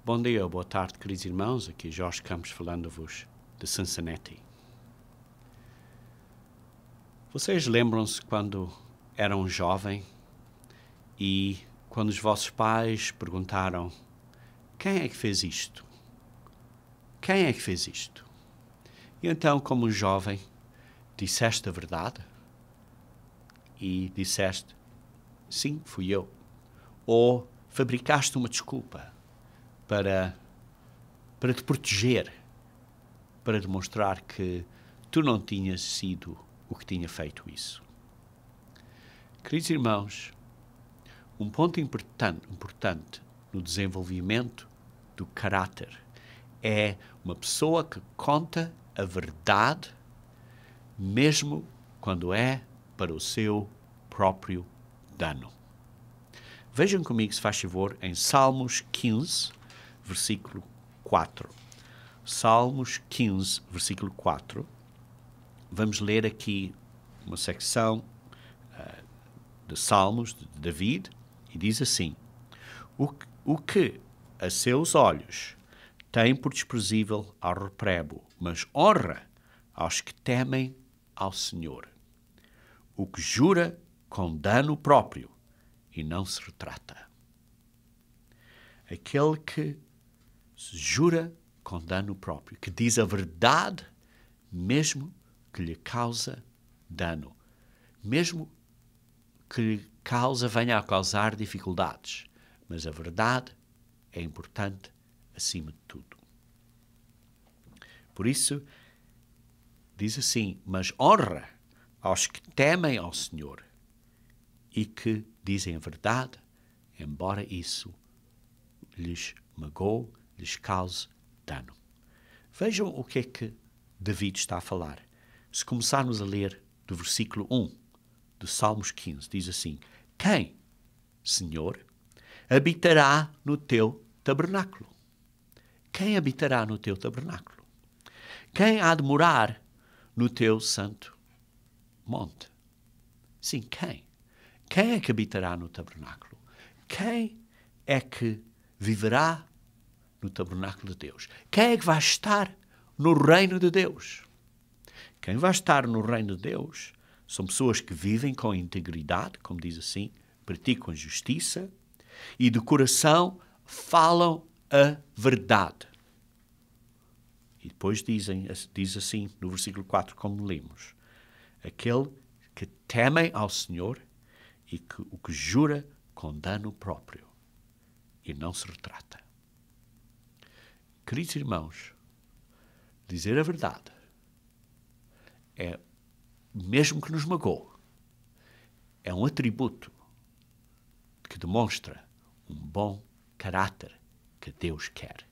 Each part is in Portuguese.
Bom dia, boa tarde, queridos irmãos. Aqui Jorge Campos falando-vos de Cincinnati. Vocês lembram-se quando eram jovens e quando os vossos pais perguntaram: quem é que fez isto? Quem é que fez isto? E então, como jovem, disseste a verdade e disseste: sim, fui eu. Ou fabricaste uma desculpa para te proteger, para demonstrar que tu não tinhas sido o que tinha feito isso. Queridos irmãos, um ponto importante no desenvolvimento do caráter é uma pessoa que conta a verdade, mesmo quando é para o seu próprio dano. Vejam comigo, se faz favor, em Salmos 15, versículo 4. Salmos 15, versículo 4. Vamos ler aqui uma secção de Salmos de David e diz assim: o que a seus olhos tem por desprezível ao reprebo, mas honra aos que temem ao Senhor. O que jura com dano próprio e não se retrata. Aquele que se jura com dano próprio, que diz a verdade mesmo que lhe causa dano, mesmo que lhe venha a causar dificuldades. Mas a verdade é importante acima de tudo. Por isso, diz assim: mas honra aos que temem ao Senhor e que dizem a verdade, embora isso lhes magoe, lhes cause dano. Vejam o que é que David está a falar. Se começarmos a ler do versículo 1 do Salmos 15, diz assim: quem, Senhor, habitará no teu tabernáculo? Quem habitará no teu tabernáculo? Quem há de morar no teu santo monte? Sim, quem? Quem é que habitará no tabernáculo? Quem é que viverá no tabernáculo de Deus? Quem é que vai estar no reino de Deus? Quem vai estar no reino de Deus são pessoas que vivem com integridade, como diz assim, praticam justiça e de coração falam a verdade. E depois diz assim no versículo 4, como lemos: aquele que temem ao Senhor e que o que jura com dano próprio e não se retrata. Queridos irmãos, dizer a verdade é, mesmo que nos magoe, é um atributo que demonstra um bom caráter que Deus quer,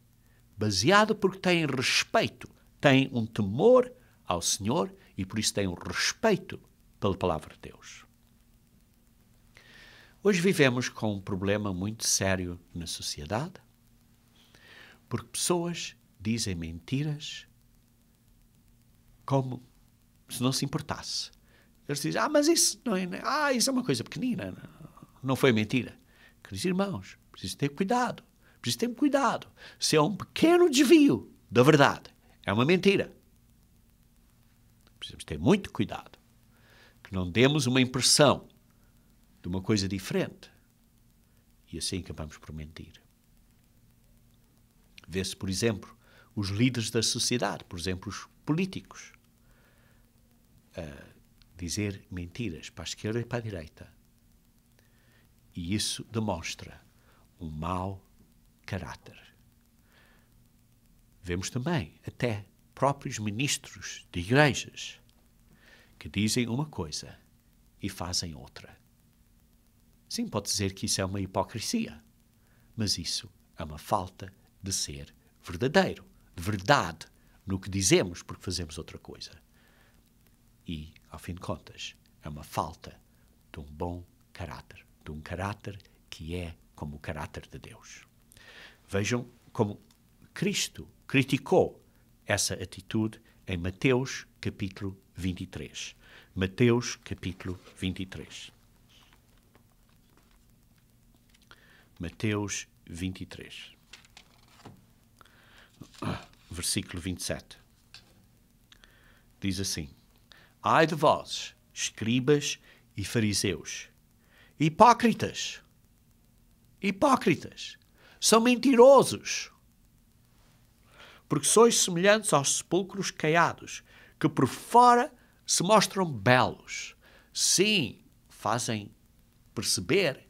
baseado porque tem respeito, tem um temor ao Senhor e por isso tem um respeito pela palavra de Deus. Hoje vivemos com um problema muito sério na sociedade, porque pessoas dizem mentiras como se não se importasse. Eles dizem: mas isso não é, isso é uma coisa pequenina, não foi mentira. Queridos irmãos, preciso ter cuidado. Preciso ter cuidado. Se é um pequeno desvio da verdade, é uma mentira. Precisamos ter muito cuidado. Que não demos uma impressão de uma coisa diferente. E assim acabamos por mentir. Vê-se, por exemplo, os líderes da sociedade, por exemplo, os políticos, dizer mentiras para a esquerda e para a direita. E isso demonstra um mau caráter. Vemos também até próprios ministros de igrejas que dizem uma coisa e fazem outra. Sim, pode dizer que isso é uma hipocrisia, mas isso é uma falta de ser verdadeiro, de verdade no que dizemos porque fazemos outra coisa. E, ao fim de contas, é uma falta de um bom caráter, de um caráter que é como o caráter de Deus. Vejam como Cristo criticou essa atitude em Mateus capítulo 23. Mateus capítulo 23. Mateus 23. versículo 27. Diz assim: Ai de vós, escribas e fariseus, hipócritas, são mentirosos, porque sois semelhantes aos sepulcros caiados, que por fora se mostram belos. Sim, fazem perceber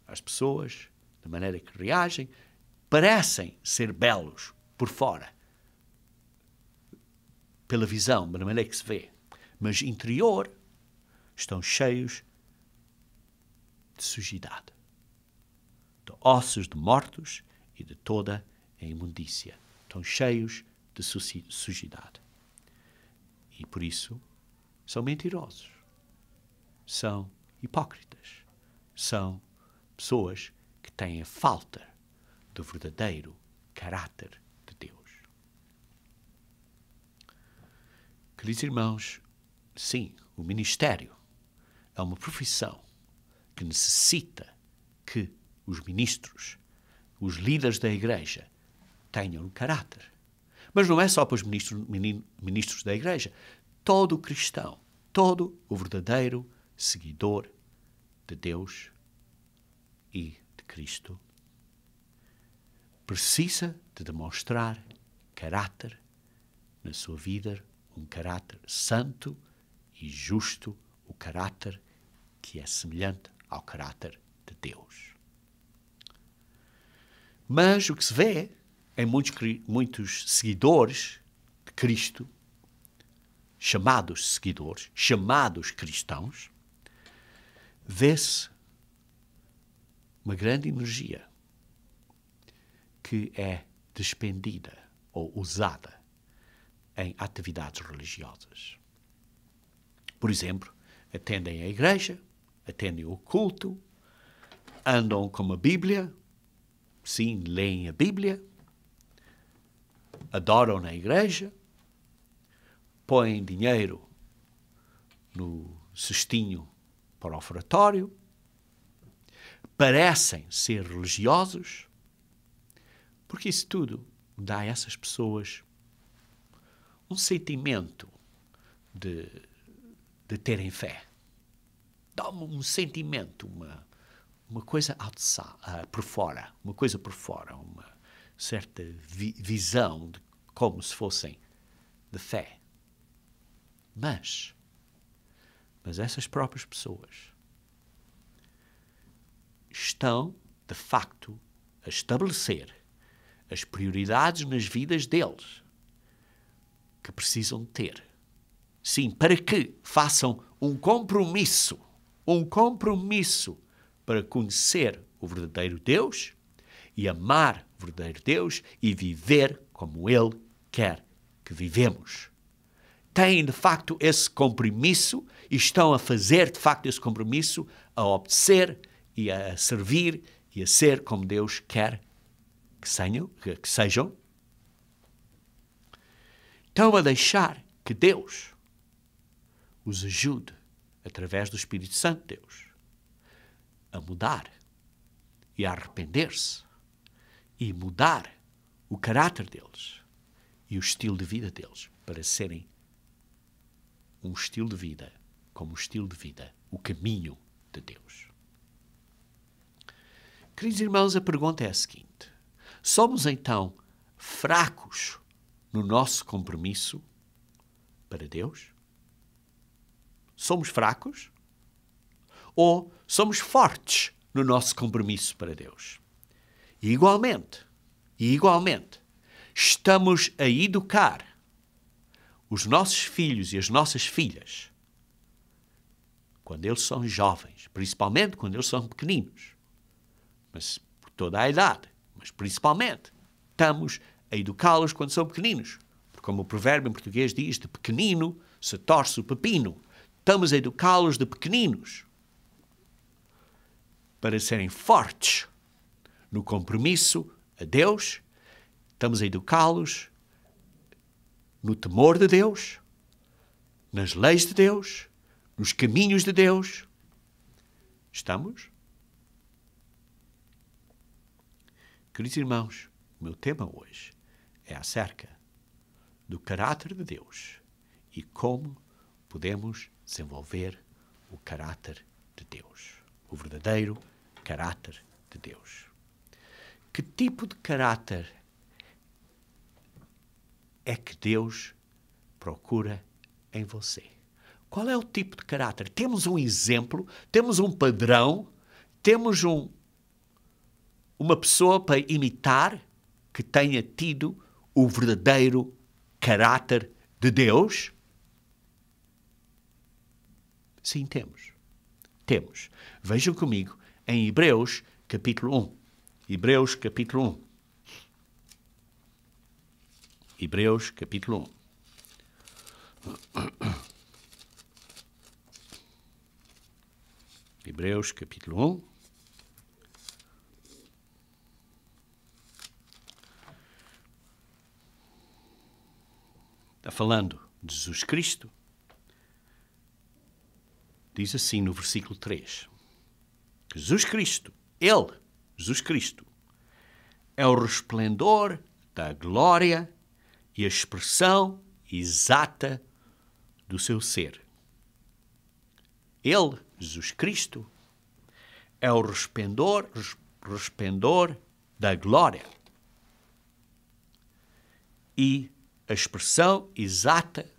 às pessoas, da maneira que reagem, parecem ser belos por fora, pela visão, da maneira que se vê. Mas interior estão cheios de sujidade, de ossos de mortos e de toda a imundícia. Estão cheios de sujidade. E por isso são mentirosos, são hipócritas, são pessoas que têm a falta do verdadeiro caráter de Deus. Queridos irmãos, sim, o ministério é uma profissão que necessita que os ministros, os líderes da igreja, tenham caráter. Mas não é só para os ministros da igreja. Todo cristão, todo o verdadeiro seguidor de Deus e de Cristo precisa de demonstrar caráter na sua vida, um caráter santo e justo, o caráter que é semelhante ao caráter de Deus. Mas o que se vê em muitos seguidores de Cristo, chamados seguidores, chamados cristãos, vê-se uma grande energia que é despendida ou usada em atividades religiosas. Por exemplo, atendem à igreja, atendem ao culto, andam com a Bíblia, sim, leem a Bíblia, adoram na igreja, põem dinheiro no cestinho para o oferatório, parecem ser religiosos, porque isso tudo dá a essas pessoas um sentimento de terem fé. Dá-me um sentimento, uma coisa por fora, uma coisa por fora, uma certa visão de como se fossem de fé. Mas essas próprias pessoas estão, de facto, a estabelecer as prioridades nas vidas deles que precisam ter. Sim, para que façam um compromisso para conhecer o verdadeiro Deus e amar o verdadeiro Deus e viver como Ele quer que vivemos. Têm, de facto, esse compromisso e estão a fazer, de facto, esse compromisso, a obedecer e a servir e a ser como Deus quer que sejam. Estão a deixar que Deus os ajude, através do Espírito Santo de Deus, a mudar e a arrepender-se e mudar o caráter deles e o estilo de vida deles para serem um estilo de vida como o estilo de vida, o caminho de Deus. Queridos irmãos, a pergunta é a seguinte: somos então fracos no nosso compromisso para Deus? Somos fracos? Ou somos fortes no nosso compromisso para Deus? E igualmente, estamos a educar os nossos filhos e as nossas filhas quando eles são jovens, principalmente quando eles são pequeninos, mas por toda a idade, mas principalmente estamos a educá-los quando são pequeninos, porque como o provérbio em português diz, de pequenino se torce o pepino. Estamos a educá-los de pequeninos para serem fortes no compromisso a Deus. Estamos a educá-los no temor de Deus, nas leis de Deus, nos caminhos de Deus. Estamos? Queridos irmãos, o meu tema hoje é acerca do caráter de Deus e como podemos desenvolver o caráter de Deus, o verdadeiro caráter de Deus. Que tipo de caráter é que Deus procura em você? Qual é o tipo de caráter? Temos um exemplo, temos um padrão, temos uma pessoa para imitar que tenha tido o verdadeiro caráter de Deus? Sim, temos. Temos. Vejam comigo em Hebreus capítulo 1. Hebreus capítulo 1. Hebreus capítulo 1. Hebreus capítulo 1. Está falando de Jesus Cristo. Diz assim no versículo 3. Jesus Cristo, Ele, Jesus Cristo, é o resplendor da glória e a expressão exata do seu ser. Ele, Jesus Cristo, é o resplendor da glória e a expressão exata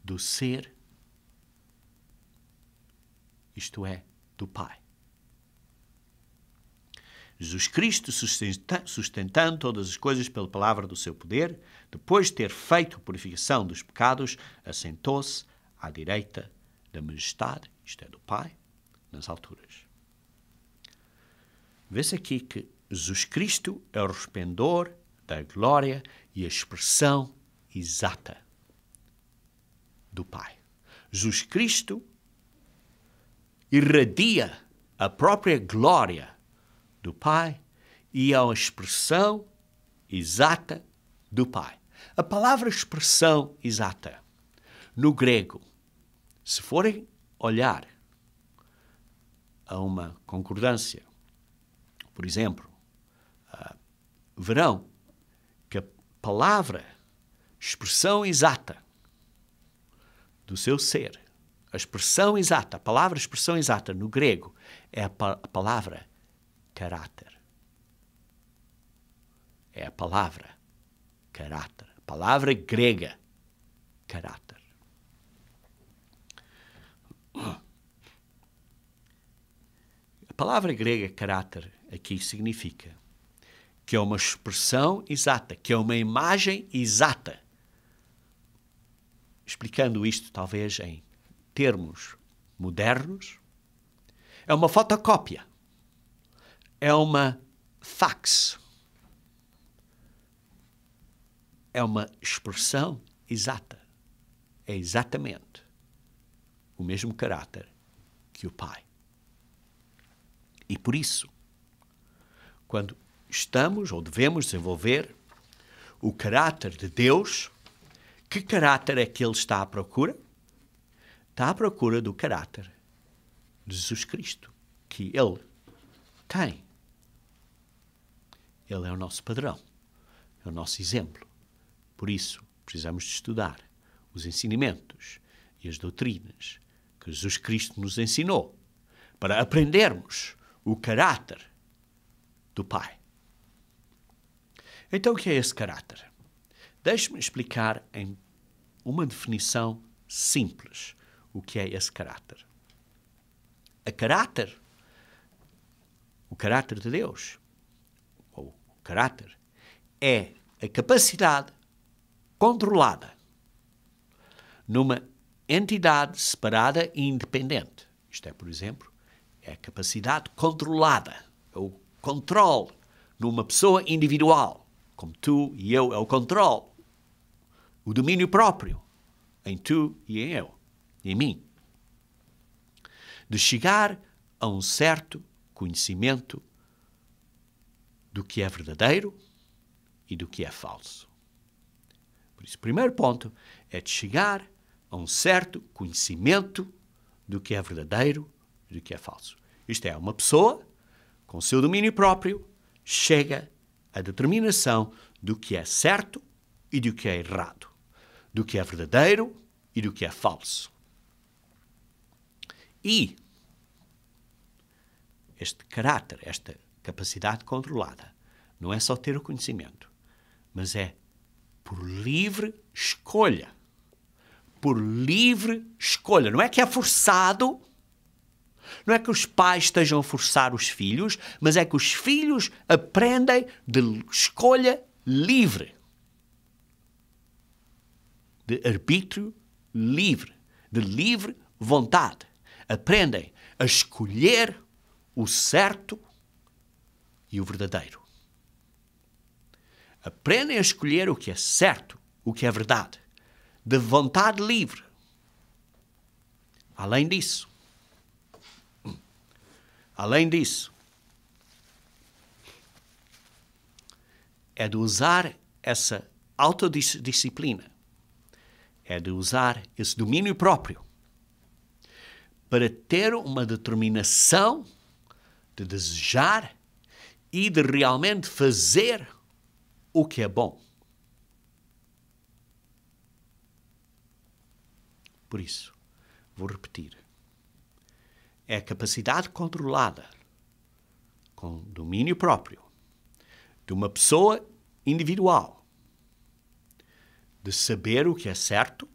do ser, isto é, do Pai. Jesus Cristo, sustentando todas as coisas pela palavra do seu poder, depois de ter feito a purificação dos pecados, assentou-se à direita da majestade, isto é, do Pai, nas alturas. Vê-se aqui que Jesus Cristo é o resplendor da glória e a expressão exata do Pai. Jesus Cristo irradia a própria glória do Pai e é a expressão exata do Pai. A palavra expressão exata, no grego, se forem olhar a uma concordância, por exemplo, verão que a palavra expressão exata do seu ser, a expressão exata, a palavra expressão exata no grego é a palavra caráter. É a palavra caráter. A palavra grega caráter. A palavra grega caráter aqui significa que é uma expressão exata, que é uma imagem exata. Explicando isto talvez em termos modernos, é uma fotocópia. É uma fax. É uma expressão exata. É exatamente o mesmo caráter que o Pai. E por isso, quando estamos ou devemos desenvolver o caráter de Deus, que caráter é que Ele está à procura? Está à procura do caráter de Jesus Cristo, que Ele tem. Ele é o nosso padrão, é o nosso exemplo. Por isso, precisamos de estudar os ensinamentos e as doutrinas que Jesus Cristo nos ensinou para aprendermos o caráter do Pai. Então, o que é esse caráter? Deixe-me explicar em uma definição simples o que é esse caráter. O caráter de Deus, ou o caráter, é a capacidade controlada numa entidade separada e independente. Isto é, por exemplo, é a capacidade controlada, o controle numa pessoa individual, como tu e eu, é o controle, o domínio próprio em tu e em eu, e em mim, de chegar a um certo conhecimento do que é verdadeiro e do que é falso. Por isso, o primeiro ponto é de chegar a um certo conhecimento do que é verdadeiro e do que é falso. Isto é, uma pessoa, com o seu domínio próprio, chega à determinação do que é certo e do que é errado, do que é verdadeiro e do que é falso. E este caráter, esta capacidade controlada, não é só ter o conhecimento, mas é por livre escolha. Por livre escolha. Não é que é forçado, não é que os pais estejam a forçar os filhos, mas é que os filhos aprendem de escolha livre. De arbítrio livre. De livre vontade. Aprendem a escolher o certo e o verdadeiro. Aprendem a escolher o que é certo, o que é verdade, de vontade livre. Além disso, é de usar essa autodisciplina, é de usar esse domínio próprio para ter uma determinação de desejar e de realmente fazer o que é bom. Por isso, vou repetir. É a capacidade controlada, com domínio próprio, de uma pessoa individual, de saber o que é certo,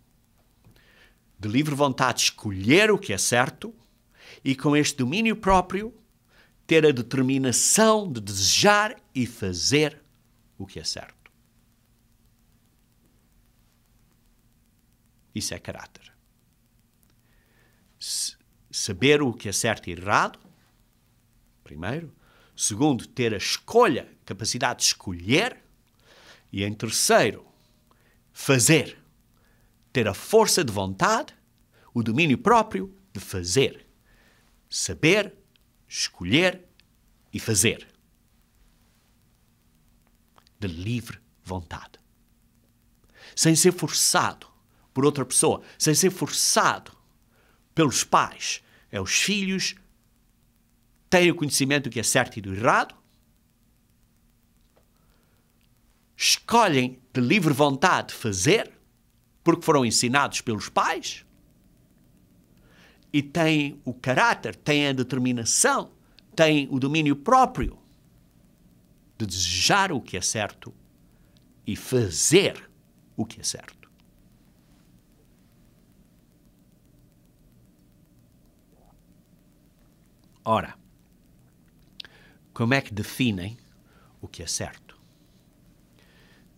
de livre vontade escolher o que é certo, e com este domínio próprio, ter a determinação de desejar e fazer o que é certo. Isso é caráter. Saber o que é certo e errado, primeiro. Segundo, ter a escolha, capacidade de escolher. E em terceiro, fazer. Ter a força de vontade, o domínio próprio de fazer. Saber, escolher e fazer. De livre vontade. Sem ser forçado por outra pessoa, sem ser forçado pelos pais. Os filhos têm o conhecimento do que é certo e do errado, escolhem de livre vontade fazer, porque foram ensinados pelos pais, e têm o caráter, têm a determinação, têm o domínio próprio de desejar o que é certo e fazer o que é certo. Ora, como é que definem o que é certo?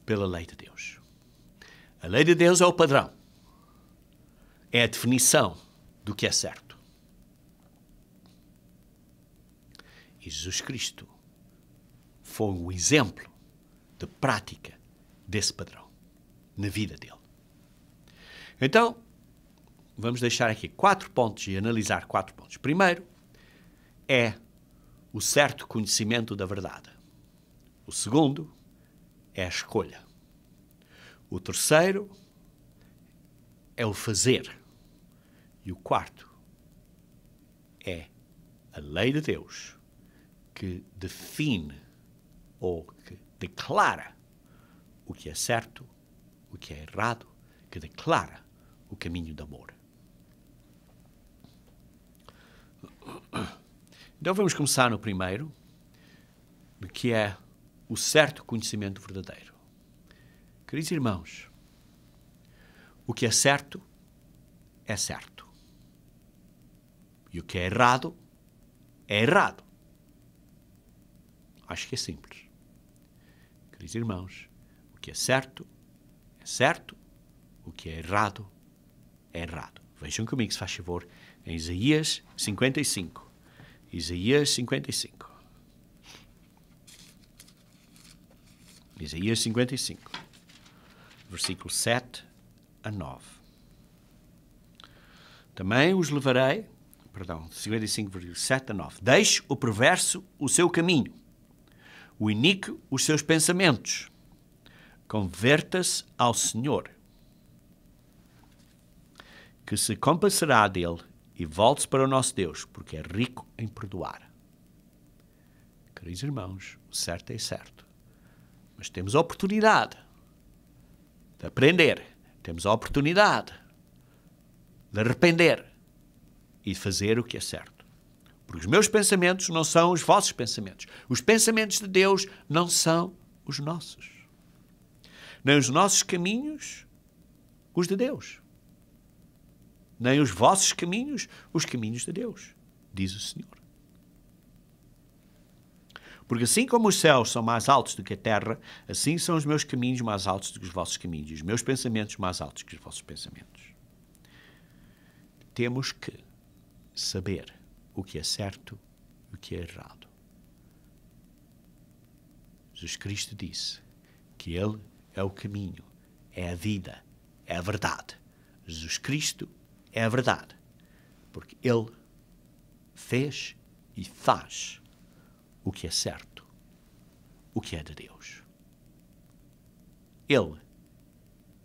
Pela lei de Deus. A lei de Deus é o padrão. É a definição do que é certo. E Jesus Cristo foi um exemplo de prática desse padrão na vida dele. Então, vamos deixar aqui 4 pontos e analisar 4 pontos. Primeiro, é o certo conhecimento da verdade. O segundo é a escolha. O terceiro é o fazer. E o quarto é a lei de Deus que define ou que declara o que é certo, o que é errado, que declara o caminho do amor. Então vamos começar no primeiro, que é o certo conhecimento verdadeiro. Queridos irmãos, o que é certo é certo. E o que é errado é errado. Acho que é simples. Queridos irmãos, o que é certo, o que é errado. Vejam comigo, se faz favor, em Isaías 55. Isaías 55. Isaías 55, versículo 7 a 9. Também os levarei, 55, versículo 7 a 9. Deixe o perverso o seu caminho, o iníquo os seus pensamentos. Converta-se ao Senhor, que se compadecerá dele, e volte-se para o nosso Deus, porque é rico em perdoar. Queridos irmãos, o certo é certo. Mas temos a oportunidade de aprender, temos a oportunidade de arrepender e de fazer o que é certo. Porque os meus pensamentos não são os vossos pensamentos. Os pensamentos de Deus não são os nossos. Nem os nossos caminhos, os de Deus. Nem os vossos caminhos, os caminhos de Deus, diz o Senhor. Porque assim como os céus são mais altos do que a terra, assim são os meus caminhos mais altos do que os vossos caminhos, e os meus pensamentos mais altos que os vossos pensamentos. Temos que saber o que é certo e o que é errado. Jesus Cristo disse que Ele é o caminho, é a vida, é a verdade. Jesus Cristo é a verdade, porque Ele fez e faz o que é certo, o que é de Deus. Ele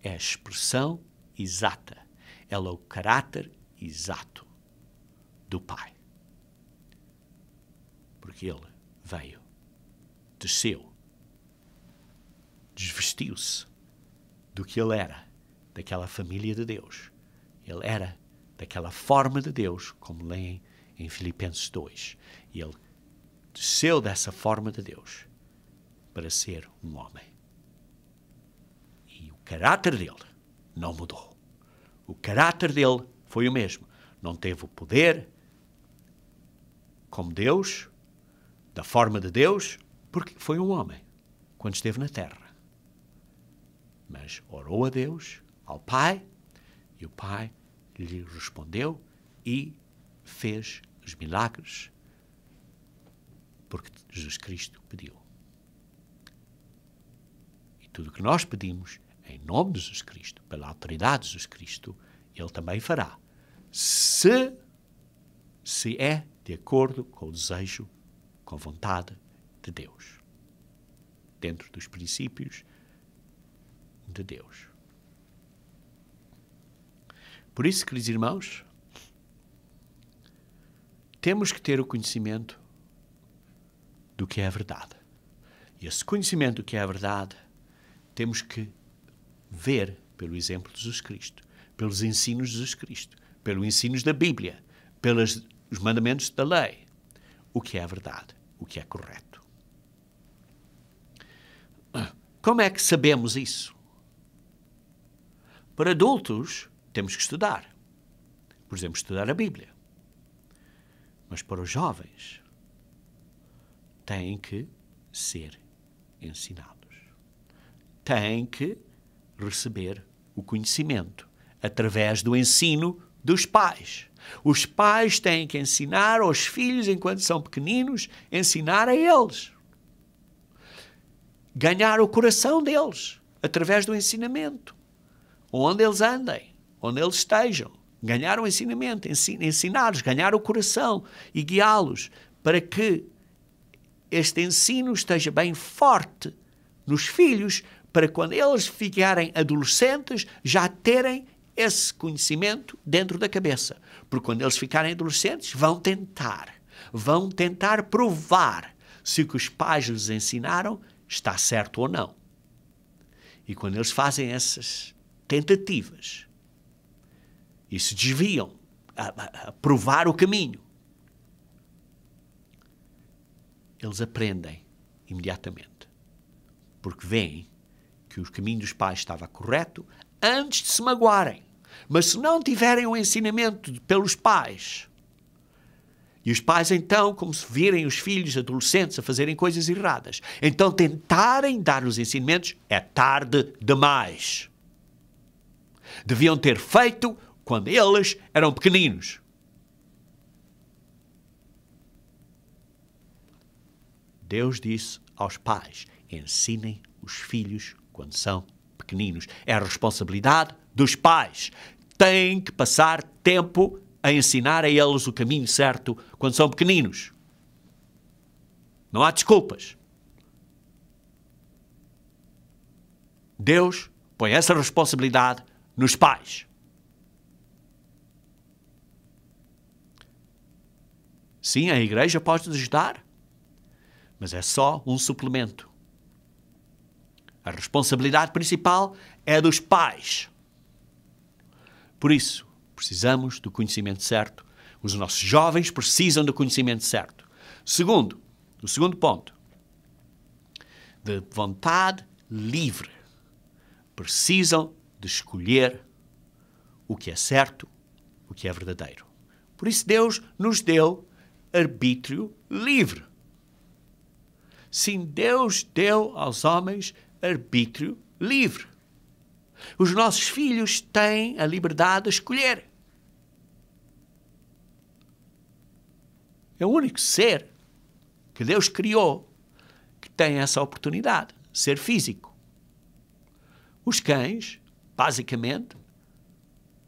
é a expressão exata, Ele é o caráter exato do Pai. Porque Ele veio, desceu, desvestiu-se do que Ele era, daquela família de Deus. Ele era daquela forma de Deus, como leem em Filipenses 2. E Ele desceu dessa forma de Deus para ser um homem. E o caráter dele não mudou. O caráter dele foi o mesmo. Não teve o poder como Deus, da forma de Deus, porque foi um homem quando esteve na terra. Mas orou a Deus, ao Pai, e o Pai lhe respondeu e fez os milagres porque Jesus Cristo pediu. E tudo o que nós pedimos, em nome de Jesus Cristo, pela autoridade de Jesus Cristo, Ele também fará. Se é de acordo com o desejo, com a vontade de Deus. Dentro dos princípios de Deus. Por isso, queridos irmãos, temos que ter o conhecimento do que é a verdade. E esse conhecimento do que é a verdade, temos que ver pelo exemplo de Jesus Cristo, pelos ensinos de Jesus Cristo, pelos ensinos da Bíblia, pelos mandamentos da lei, o que é a verdade, o que é correto. Como é que sabemos isso? Para adultos, temos que estudar. Por exemplo, estudar a Bíblia. Mas para os jovens, têm que ser ensinados. Têm que receber o conhecimento através do ensino dos pais. Os pais têm que ensinar aos filhos, enquanto são pequeninos, ensinar a eles. Ganhar o coração deles através do ensinamento. Onde eles andem, onde eles estejam. Ganhar o ensinamento, ensinar-los, ganhar o coração e guiá-los para que este ensino esteja bem forte nos filhos, para quando eles ficarem adolescentes já terem esse conhecimento dentro da cabeça. Porque quando eles ficarem adolescentes vão tentar provar se o que os pais lhes ensinaram está certo ou não. E quando eles fazem essas tentativas e se desviam a provar o caminho, eles aprendem imediatamente, porque veem que o caminho dos pais estava correto antes de se magoarem. Mas se não tiverem o ensinamento pelos pais, e os pais então, como se virem os filhos adolescentes a fazerem coisas erradas, então tentarem dar os ensinamentos, é tarde demais. Deviam ter feito quando eles eram pequeninos. Deus disse aos pais, ensinem os filhos quando são pequeninos. É a responsabilidade dos pais. Têm que passar tempo a ensinar a eles o caminho certo quando são pequeninos. Não há desculpas. Deus põe essa responsabilidade nos pais. Sim, a igreja pode ajudar, mas é só um suplemento. A responsabilidade principal é dos pais. Por isso, precisamos do conhecimento certo. Os nossos jovens precisam do conhecimento certo. Segundo, o segundo ponto, de vontade livre. Precisam de escolher o que é certo, o que é verdadeiro. Por isso Deus nos deu arbítrio livre. Sim, Deus deu aos homens arbítrio livre. Os nossos filhos têm a liberdade de escolher. É o único ser que Deus criou que tem essa oportunidade, ser físico. Os cães, basicamente,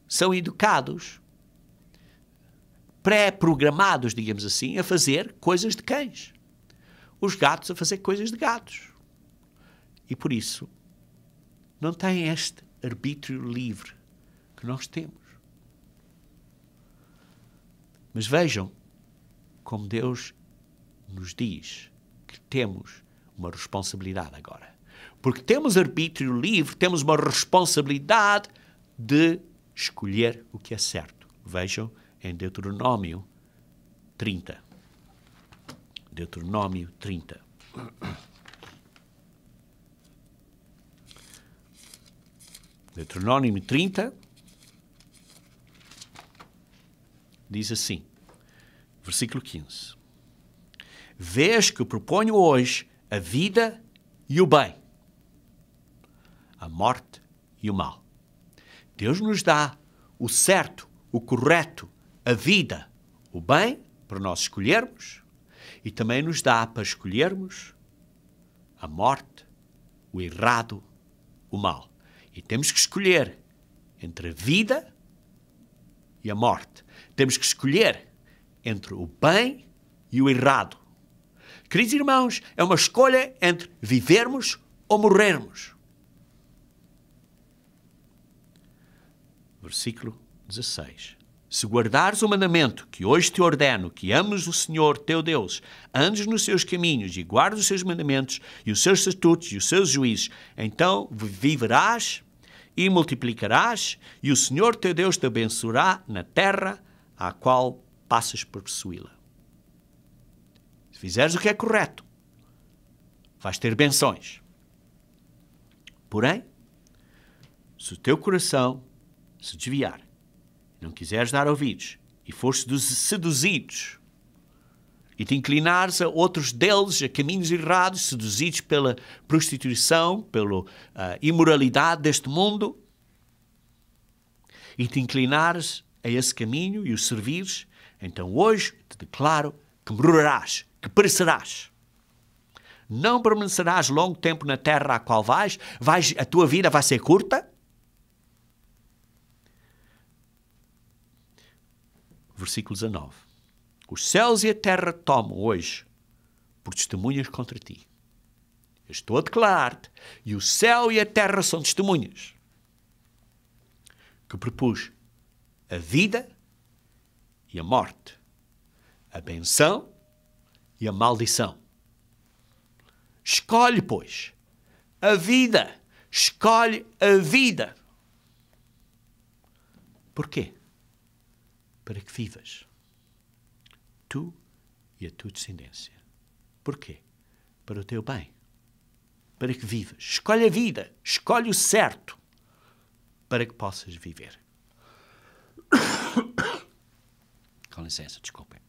são educados, pré-programados, digamos assim, a fazer coisas de cães. Os gatos a fazer coisas de gatos. E por isso, não têm este arbítrio livre que nós temos. Mas vejam como Deus nos diz que temos uma responsabilidade agora. Porque temos arbítrio livre, temos uma responsabilidade de escolher o que é certo. Vejam em Deuteronômio 30. Deuteronômio 30. Deuteronômio 30 diz assim, versículo 15. Vês que proponho hoje a vida e o bem, a morte e o mal. Deus nos dá o certo, o correto, a vida, o bem, para nós escolhermos, e também nos dá para escolhermos a morte, o errado, o mal. E temos que escolher entre a vida e a morte. Temos que escolher entre o bem e o errado. Queridos irmãos, é uma escolha entre vivermos ou morrermos. Versículo 16. Se guardares o mandamento que hoje te ordeno, que ames o Senhor teu Deus, andes nos seus caminhos e guardes os seus mandamentos e os seus estatutos e os seus juízos, então viverás e multiplicarás, e o Senhor teu Deus te abençoará na terra à qual passas por possuí-la. Se fizeres o que é correto, vais ter benções. Porém, se o teu coração se desviar, não quiseres dar ouvidos e fores seduzidos e te inclinares a outros deles, a caminhos errados, seduzidos pela prostituição, pela imoralidade deste mundo, e te inclinares a esse caminho e o servires, então hoje te declaro que morrerás, que perecerás. Não permanecerás longo tempo na terra à qual vais, a tua vida vai ser curta. Versículo 19. Os céus e a terra tomam hoje por testemunhas contra ti. Eu estou a declarar-te, e o céu e a terra são testemunhas, que propus a vida e a morte, a benção e a maldição. Escolhe, pois, a vida. Escolhe a vida. Porquê? Para que vivas. Tu e a tua descendência. Porquê? Para o teu bem. Para que vivas. Escolhe a vida. Escolhe o certo. Para que possas viver. Com licença, desculpem.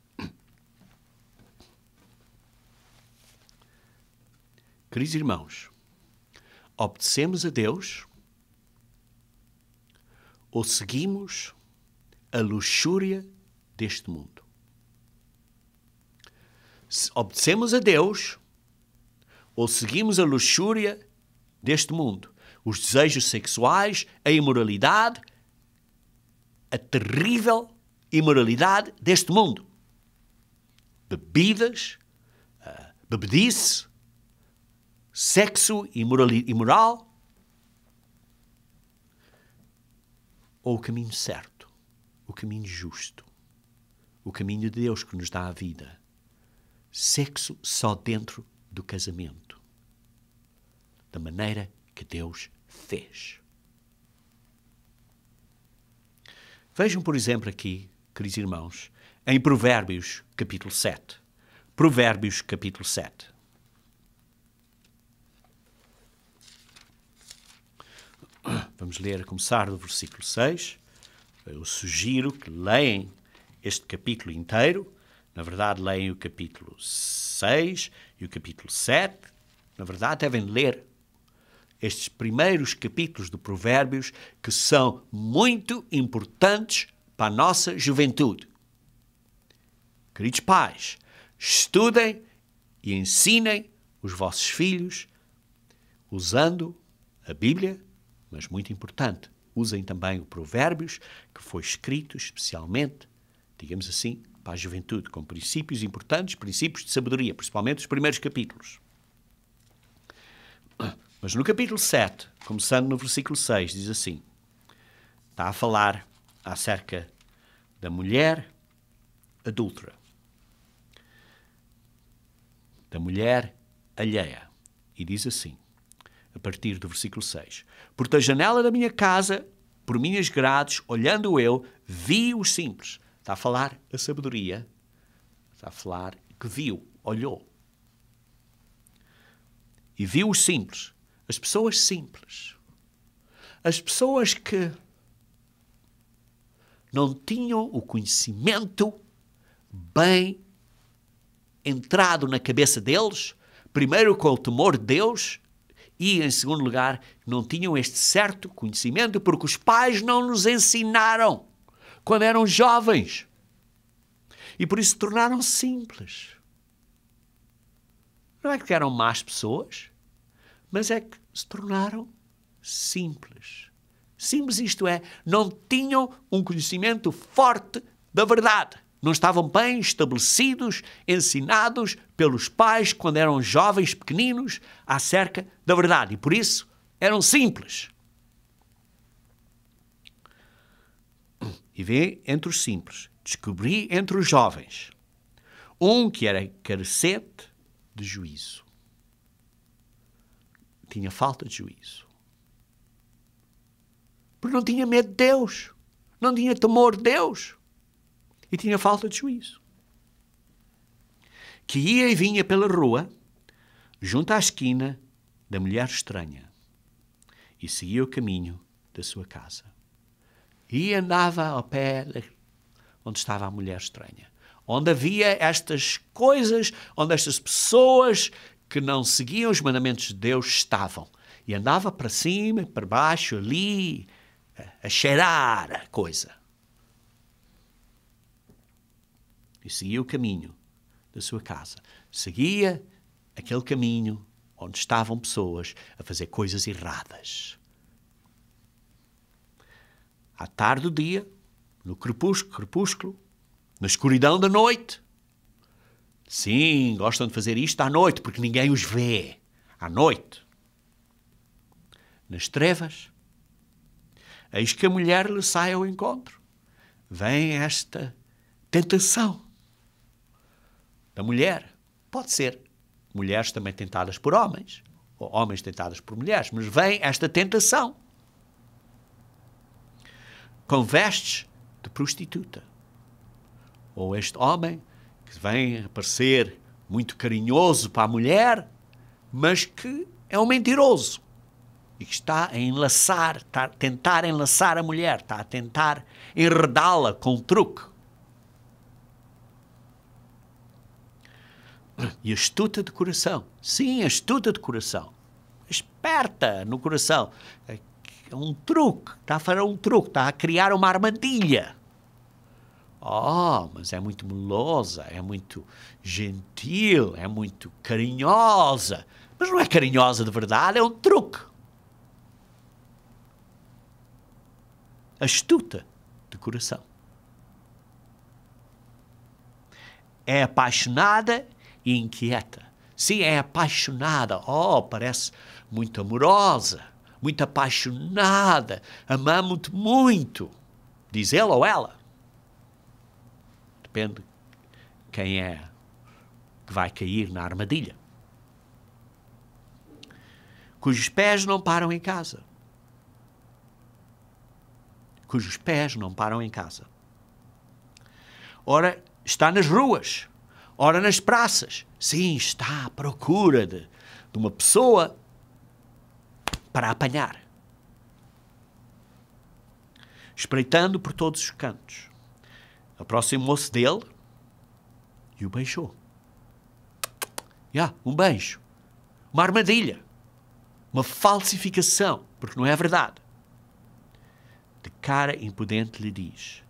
Queridos irmãos, obedecemos a Deus ou seguimos a luxúria deste mundo? Se obedecemos a Deus ou seguimos a luxúria deste mundo, os desejos sexuais, a imoralidade, a terrível imoralidade deste mundo, bebidas, bebedice, sexo imoral, ou o caminho certo, o caminho justo, o caminho de Deus que nos dá a vida. Sexo só dentro do casamento, da maneira que Deus fez. Vejam, por exemplo, aqui, queridos irmãos, em Provérbios, capítulo 7. Provérbios, capítulo 7. Vamos ler a começar do versículo 6. Eu sugiro que leem este capítulo inteiro. Na verdade, leem o capítulo 6 e o capítulo 7. Na verdade, devem ler estes primeiros capítulos do Provérbios, que são muito importantes para a nossa juventude. Queridos pais, estudem e ensinem os vossos filhos usando a Bíblia, mas muito importante, usem também o Provérbios, que foi escrito especialmente, digamos assim, para a juventude, com princípios importantes, princípios de sabedoria, principalmente os primeiros capítulos. Mas no capítulo 7, começando no versículo 6, diz assim, está a falar acerca da mulher adúltera, da mulher alheia. E diz assim, a partir do versículo 6, por da janela da minha casa, por minhas grades, olhando eu, vi os simples. Está a falar a sabedoria, está a falar que viu, olhou. E viu os simples. As pessoas simples, as pessoas que não tinham o conhecimento bem entrado na cabeça deles, primeiro com o temor de Deus e, em segundo lugar, não tinham este certo conhecimento porque os pais não nos ensinaram quando eram jovens e por isso se tornaram simples. Não é que eram más pessoas, mas é que se tornaram simples. Simples, isto é, não tinham um conhecimento forte da verdade. Não estavam bem estabelecidos, ensinados pelos pais quando eram jovens, pequeninos, acerca da verdade. E por isso eram simples. E vê entre os simples, descobri entre os jovens um que era carecente de juízo. Tinha falta de juízo. Porque não tinha medo de Deus. Não tinha temor de Deus. E tinha falta de juízo. Que ia e vinha pela rua, junto à esquina da mulher estranha, e seguia o caminho da sua casa. E andava ao pé onde estava a mulher estranha. Onde havia estas coisas, onde estas pessoas que não seguiam os mandamentos de Deus estavam. E andava para cima, para baixo, ali, a cheirar a coisa. E seguia o caminho da sua casa. Seguia aquele caminho onde estavam pessoas a fazer coisas erradas. À tarde do dia, no crepúsculo, na escuridão da noite. Sim, gostam de fazer isto à noite, porque ninguém os vê. À noite. Nas trevas. Eis que a mulher lhe sai ao encontro. Vem esta tentação da mulher. Pode ser mulheres também tentadas por homens, ou homens tentados por mulheres, mas vem esta tentação. Com vestes de prostituta. Ou este homem que vem parecer muito carinhoso para a mulher, mas que é um mentiroso e que está a enlaçar, está a tentar enlaçar a mulher, está a tentar enredá-la com um truque. E astuta de coração. Sim, astuta de coração. Esperta no coração. É um truque. Está a fazer um truque. Está a criar uma armadilha. Oh, mas é muito melosa, é muito gentil, é muito carinhosa. Mas não é carinhosa de verdade, é um truque. Astuta de coração. É apaixonada e inquieta. Sim, é apaixonada. Oh, parece muito amorosa, muito apaixonada, amamos-te muito, diz ele ou ela. Depende quem é que vai cair na armadilha. cujos pés não param em casa. Cujos pés não param em casa. Ora, está nas ruas. Ora, nas praças. Sim, está à procura de uma pessoa para apanhar. Espreitando por todos os cantos. Aproximou-se dele e o beijou. Um beijo. Uma armadilha. Uma falsificação, porque não é verdade. De cara impudente lhe diz: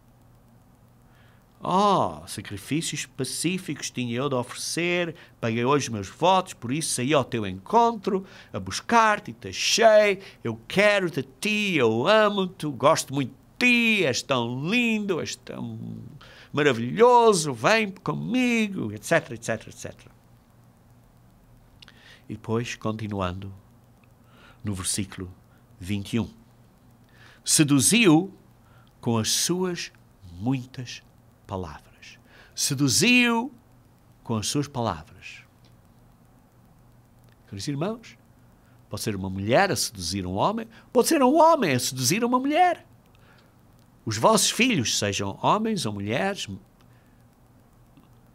sacrifícios pacíficos tinha eu de oferecer, paguei hoje meus votos, por isso saí ao teu encontro, a buscar-te e te achei, eu quero de ti, eu amo-te, gosto muito de ti, és tão lindo, és tão maravilhoso, vem comigo, etc, etc, etc. E depois, continuando, no versículo 21, seduziu com as suas muitas palavras. Seduziu com as suas palavras. Queridos irmãos, pode ser uma mulher a seduzir um homem, pode ser um homem a seduzir uma mulher. Os vossos filhos, sejam homens ou mulheres,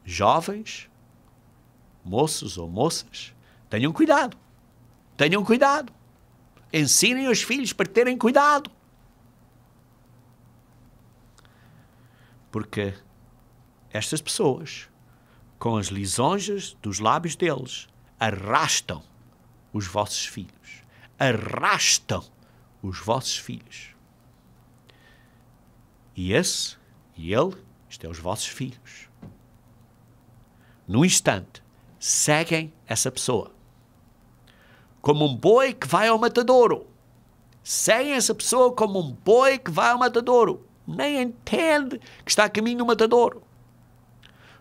jovens, moços ou moças, tenham cuidado. Tenham cuidado. Ensinem os filhos para terem cuidado. Porque estas pessoas, com as lisonjas dos lábios deles, arrastam os vossos filhos. Arrastam os vossos filhos. E ele, isto é os vossos filhos, no instante, seguem essa pessoa. Como um boi que vai ao matadouro. Seguem essa pessoa como um boi que vai ao matadouro. Nem entende que está a caminho do matadouro.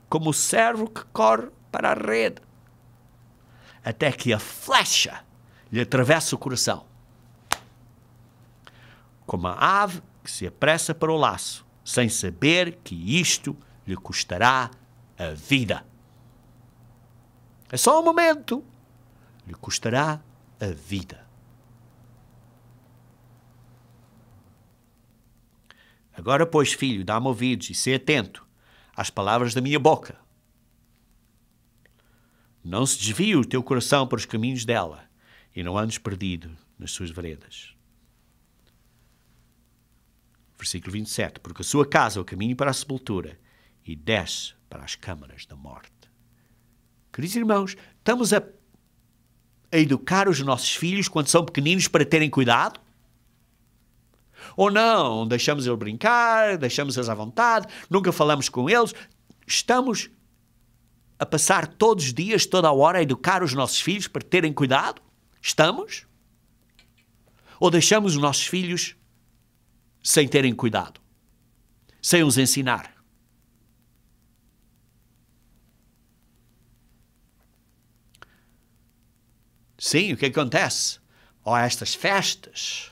Como o servo que corre para a rede. Até que a flecha lhe atravessa o coração. Como a ave que se apressa para o laço, sem saber que isto lhe custará a vida. É só um momento. Lhe custará a vida. Agora, pois, filho, dá-me ouvidos e sê atento às palavras da minha boca. Não se desvie o teu coração para os caminhos dela e não andes perdido nas suas veredas. Versículo 27. Porque a sua casa é o caminho para a sepultura e desce para as câmaras da morte. Queridos irmãos, estamos a educar os nossos filhos quando são pequeninos para terem cuidado? Ou não? Deixamos eles brincar, deixamos eles à vontade, nunca falamos com eles. Estamos a passar todos os dias, toda a hora, a educar os nossos filhos para terem cuidado? Estamos? Ou deixamos os nossos filhos sem terem cuidado? Sem os ensinar? Sim, o que acontece? Estas festas,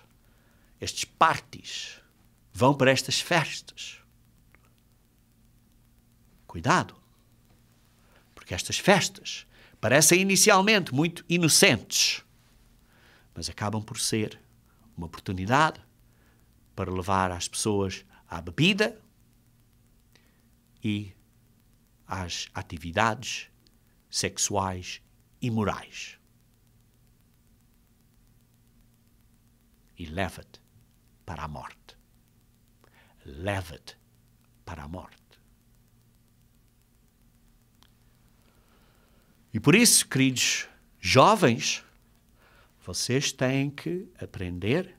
estes parties, vão para estas festas. Cuidado, porque estas festas parecem inicialmente muito inocentes, mas acabam por ser uma oportunidade para levar as pessoas à bebida e às atividades sexuais imorais. E leva-te para a morte. Leva-te para a morte. E por isso, queridos jovens, vocês têm que aprender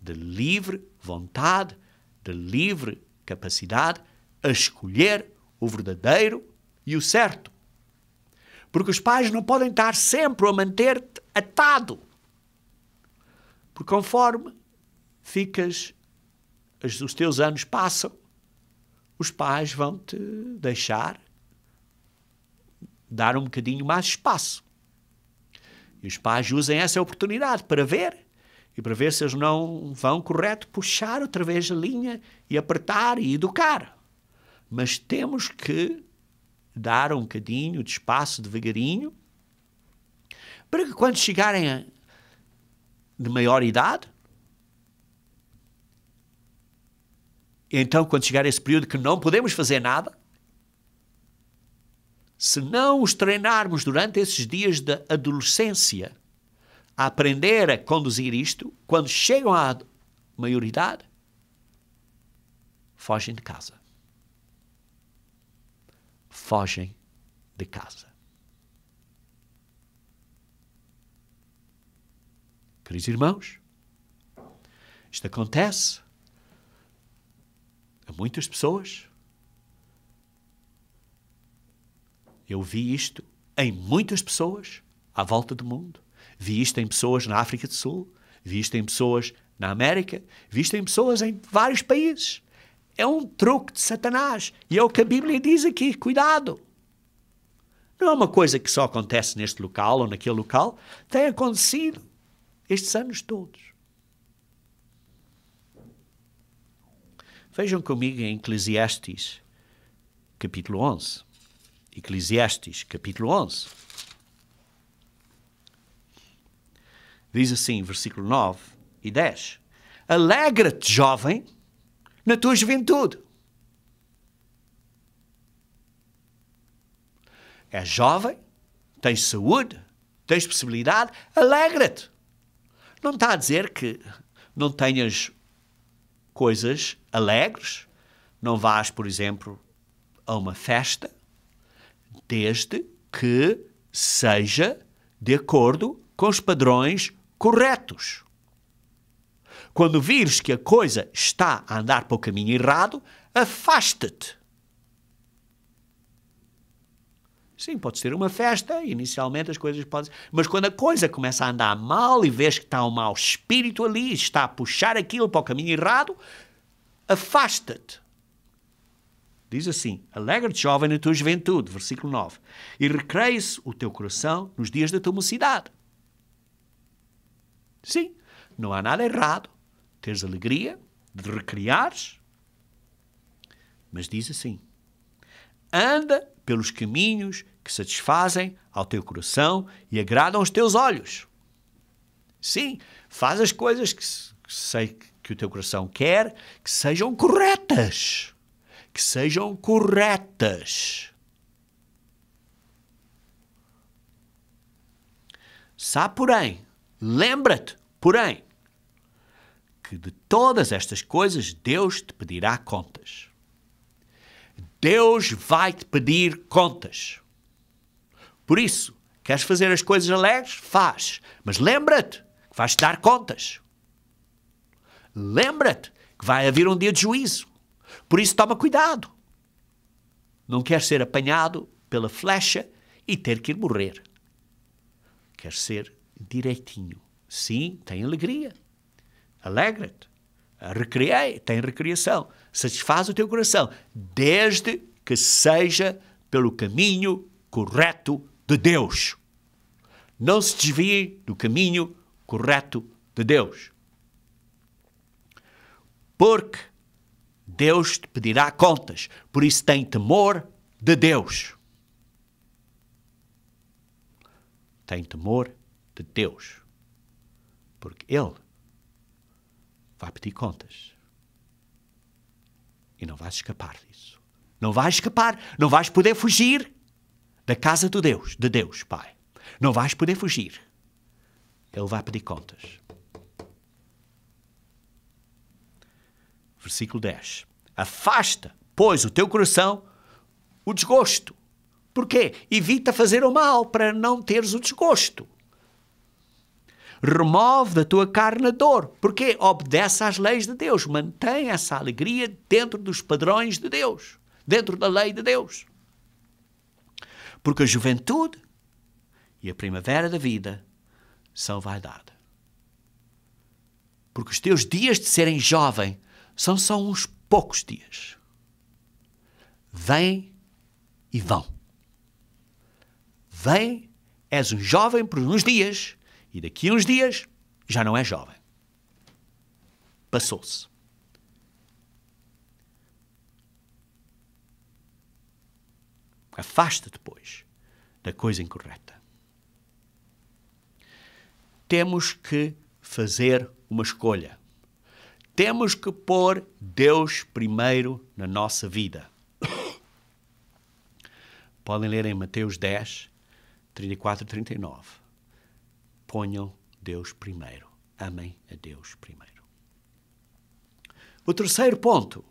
de livre vontade, de livre capacidade, a escolher o verdadeiro e o certo. Porque os pais não podem estar sempre a manter-te atado. Porque conforme os teus anos passam, os pais vão te deixar dar um bocadinho mais espaço. E os pais usam essa oportunidade para ver, e para ver se eles não vão correto puxar outra vez a linha e apertar e educar. Mas temos que dar um bocadinho de espaço devagarinho, para que quando chegarem de maior idade. Então, quando chegar esse período que não podemos fazer nada, se não os treinarmos durante esses dias da adolescência a aprender a conduzir isto, quando chegam à maioridade, fogem de casa. Fogem de casa. Queridos irmãos, isto acontece a muitas pessoas. Eu vi isto em muitas pessoas à volta do mundo. Vi isto em pessoas na África do Sul, vi isto em pessoas na América, vi isto em pessoas em vários países. É um truque de Satanás. E é o que a Bíblia diz aqui. Cuidado! Não é uma coisa que só acontece neste local ou naquele local. Tem acontecido estes anos todos. Vejam comigo em Eclesiastes, capítulo 11. Eclesiastes, capítulo 11. Diz assim, versículo 9 e 10. Alegra-te, jovem, na tua juventude. És jovem, tens saúde, tens possibilidade, alegra-te. Não está a dizer que não tenhas coisas alegres, não vás, por exemplo, a uma festa, desde que seja de acordo com os padrões corretos. Quando vires que a coisa está a andar para o caminho errado, afasta-te. Sim, pode ser uma festa, inicialmente as coisas podem... Mas quando a coisa começa a andar mal e vês que está um mau espírito ali, está a puxar aquilo para o caminho errado, afasta-te. Diz assim, alegra-te, jovem, na tua juventude, versículo 9, e recreia-se o teu coração nos dias da tua mocidade. Sim, não há nada errado teres alegria de recriares, mas diz assim, anda pelos caminhos que satisfazem ao teu coração e agradam aos teus olhos. Sim, faz as coisas que o teu coração quer, que sejam corretas. Que sejam corretas. Sabe, porém, lembra-te, porém, que de todas estas coisas Deus te pedirá contas. Deus vai te pedir contas. Por isso, queres fazer as coisas alegres? Faz. Mas lembra-te que vais-te dar contas. Lembra-te que vai haver um dia de juízo. Por isso, toma cuidado. Não queres ser apanhado pela flecha e ter que ir morrer. Queres ser direitinho. Sim, tem alegria. Alegra-te. Tem recriação. Satisfaz o teu coração, desde que seja pelo caminho correto de Deus. Não se desviem do caminho correto de Deus. Porque Deus te pedirá contas. Por isso tem temor de Deus. Tem temor de Deus. Porque Ele vai pedir contas. E não vais escapar disso. Não vais escapar. Não vais poder fugir da casa de Deus, Pai. Não vais poder fugir. Ele vai pedir contas. Versículo 10. Afasta, pois, o teu coração o desgosto. Porquê? Evita fazer o mal para não teres o desgosto. Remove da tua carne a dor. Porquê? Obedece às leis de Deus. Mantém essa alegria dentro dos padrões de Deus. Dentro da lei de Deus. Porque a juventude e a primavera da vida são vaidade. Porque os teus dias de serem jovem são só uns poucos dias. Vêm e vão. Vem, és um jovem por uns dias e daqui a uns dias já não é jovem. Passou-se. Afasta-te, pois, da coisa incorreta. Temos que fazer uma escolha. Temos que pôr Deus primeiro na nossa vida. Podem ler em Mateus 10, 34 e 39. Ponham Deus primeiro. Amem a Deus primeiro. O terceiro ponto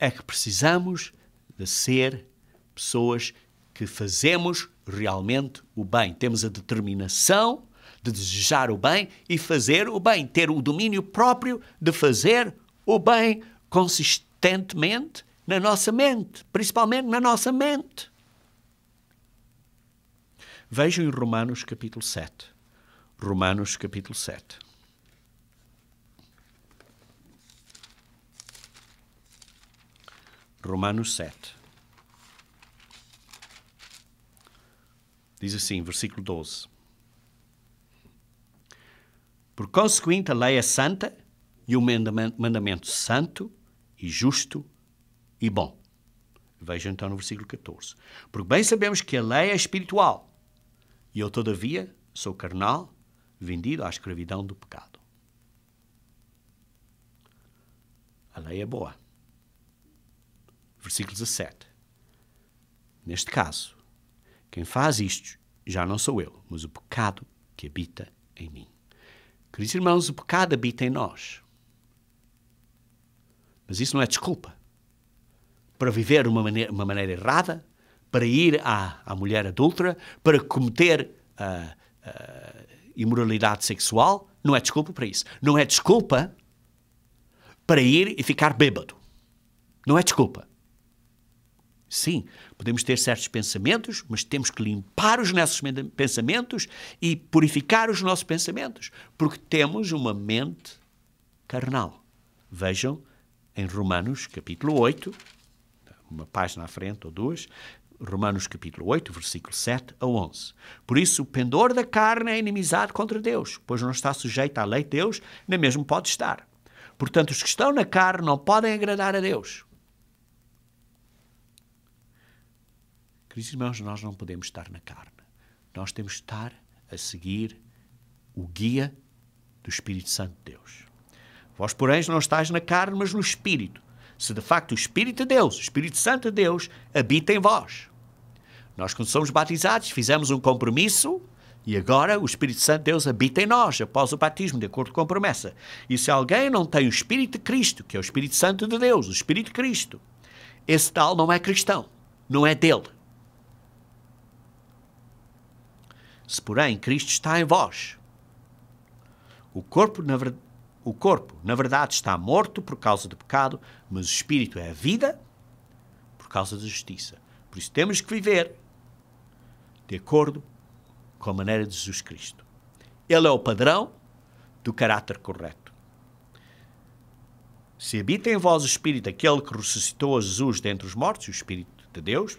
é que precisamos de ser pessoas que fazemos realmente o bem. Temos a determinação de desejar o bem e fazer o bem. Ter o domínio próprio de fazer o bem consistentemente na nossa mente. Principalmente na nossa mente. Vejam em Romanos capítulo 7. Romanos capítulo 7. Romanos 7. Diz assim, versículo 12. Por conseguinte, a lei é santa e o mandamento santo e justo e bom. Vejam então no versículo 14. Porque bem sabemos que a lei é espiritual e eu, todavia, sou carnal, vendido à escravidão do pecado. A lei é boa. Versículo 17. Neste caso, quem faz isto já não sou eu, mas o pecado que habita em mim. Queridos irmãos, o pecado habita em nós. Mas isso não é desculpa para viver de uma maneira errada, para ir à mulher adúltera, para cometer imoralidade sexual. Não é desculpa para isso. Não é desculpa para ir e ficar bêbado. Não é desculpa. Sim, podemos ter certos pensamentos, mas temos que limpar os nossos pensamentos e purificar os nossos pensamentos, porque temos uma mente carnal. Vejam em Romanos capítulo 8, uma página à frente ou duas, Romanos capítulo 8, versículo 7 a 11. Por isso, o pendor da carne é inimizade contra Deus, pois não está sujeito à lei de Deus, nem mesmo pode estar. Portanto, os que estão na carne não podem agradar a Deus. Queridos irmãos, nós não podemos estar na carne. Nós temos que estar a seguir o guia do Espírito Santo de Deus. Vós, porém, não estáis na carne, mas no Espírito. Se de facto o Espírito de Deus, o Espírito Santo de Deus, habita em vós. Nós, quando somos batizados, fizemos um compromisso e agora o Espírito Santo de Deus habita em nós, após o batismo, de acordo com a promessa. E se alguém não tem o Espírito de Cristo, que é o Espírito Santo de Deus, o Espírito de Cristo, esse tal não é cristão, não é dele. Se, porém, Cristo está em vós, o corpo, na verdade, está morto por causa do pecado, mas o Espírito é a vida por causa da justiça. Por isso temos que viver de acordo com a maneira de Jesus Cristo. Ele é o padrão do caráter correto. Se habita em vós o Espírito, aquele que ressuscitou a Jesus dentre os mortos, o Espírito de Deus,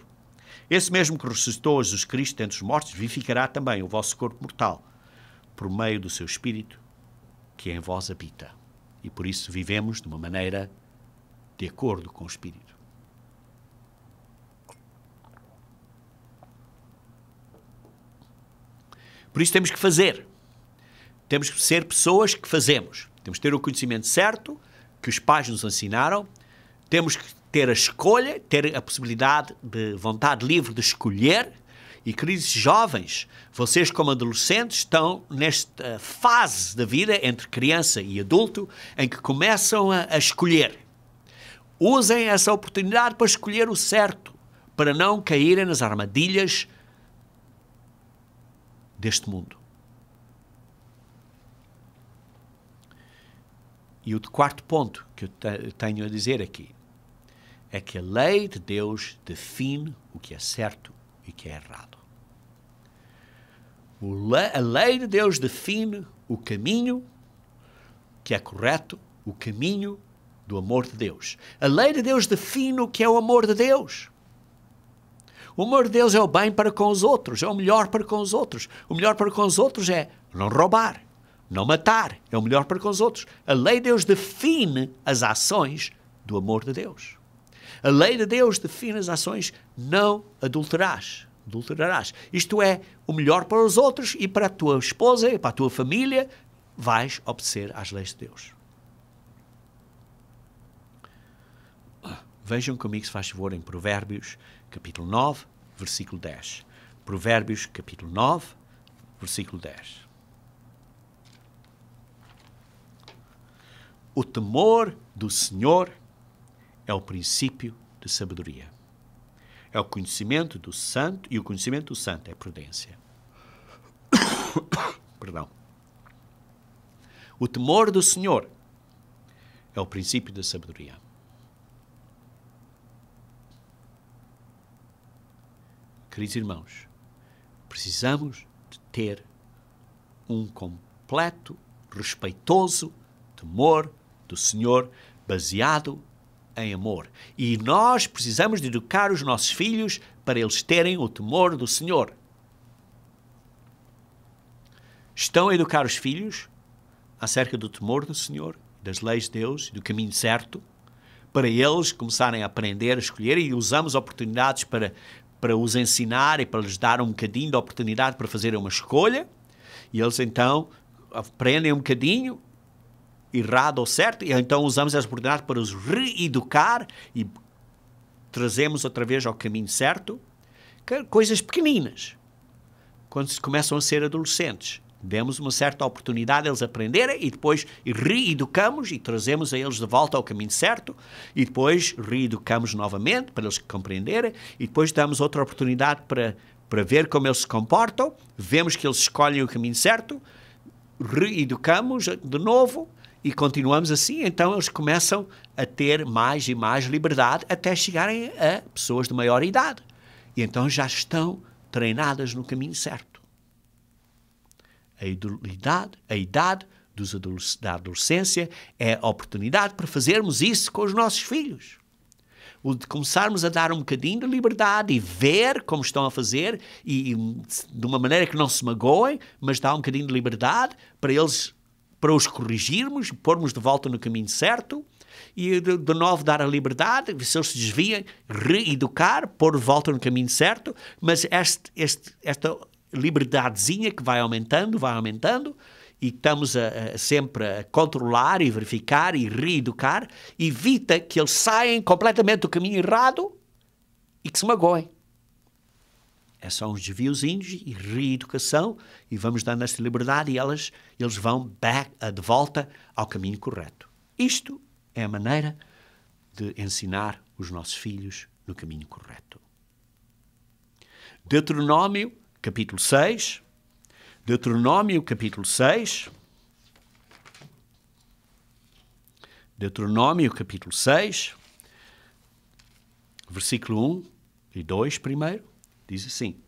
esse mesmo que ressuscitou a Jesus Cristo dentre os mortos, vivificará também o vosso corpo mortal, por meio do seu Espírito, que em vós habita. E por isso vivemos de uma maneira de acordo com o Espírito. Por isso temos que fazer. Temos que ser pessoas que fazemos. Temos que ter o conhecimento certo, que os pais nos ensinaram. Temos que ter a escolha, ter a possibilidade de vontade livre de escolher. E, queridos jovens, vocês como adolescentes estão nesta fase da vida entre criança e adulto em que começam a escolher. Usem essa oportunidade para escolher o certo, para não caírem nas armadilhas deste mundo. E o quarto ponto que eu tenho a dizer aqui é que a lei de Deus define o que é certo e o que é errado. A lei de Deus define o caminho que é correto, o caminho do amor de Deus. A lei de Deus define o que é o amor de Deus. O amor de Deus é o bem para com os outros, é o melhor para com os outros. O melhor para com os outros é não roubar, não matar, é o melhor para com os outros. A lei de Deus define as ações do amor de Deus. A lei de Deus define as ações não adulterarás. Isto é o melhor para os outros e para a tua esposa e para a tua família vais obedecer às leis de Deus. Vejam comigo, se faz favor, em Provérbios, capítulo 9, versículo 10. Provérbios, capítulo 9, versículo 10. O temor do Senhor é o princípio de sabedoria. É o conhecimento do santo, e o conhecimento do santo é prudência. Perdão. O temor do Senhor é o princípio da sabedoria. Queridos irmãos, precisamos de ter um completo, respeitoso temor do Senhor baseado em amor. E nós precisamos de educar os nossos filhos para eles terem o temor do Senhor. Estão a educar os filhos acerca do temor do Senhor, das leis de Deus, do caminho certo, para eles começarem a aprender, a escolher, e usamos oportunidades para os ensinar e para lhes dar um bocadinho de oportunidade para fazerem uma escolha, e eles então aprendem um bocadinho, errado ou certo, e então usamos essa oportunidade para os reeducar e trazemos outra vez ao caminho certo. Coisas pequeninas. Quando se começam a ser adolescentes, demos uma certa oportunidade a eles aprenderem e depois reeducamos e trazemos a eles de volta ao caminho certo e depois reeducamos novamente para eles compreenderem e depois damos outra oportunidade para ver como eles se comportam, vemos que eles escolhem o caminho certo, reeducamos de novo e continuamos assim, então eles começam a ter mais e mais liberdade até chegarem a pessoas de maior idade. E então já estão treinadas no caminho certo. A idade da adolescência é a oportunidade para fazermos isso com os nossos filhos. O de começarmos a dar um bocadinho de liberdade e ver como estão a fazer e de uma maneira que não se magoem, mas dá um bocadinho de liberdade para eles, para os corrigirmos, pormos de volta no caminho certo e de novo dar a liberdade, se eles se desviam, reeducar, pôr de volta no caminho certo, mas esta liberdadezinha que vai aumentando e estamos sempre a controlar e verificar e reeducar, evita que eles saiam completamente do caminho errado e que se magoem. É só uns desviozinhos e reeducação e vamos dando esta liberdade e eles vão de volta ao caminho correto. Isto é a maneira de ensinar os nossos filhos no caminho correto. Deuteronômio, capítulo 6. Deuteronômio, capítulo 6. Deuteronômio, capítulo 6. Versículo 1 e 2 primeiro. Diz assim: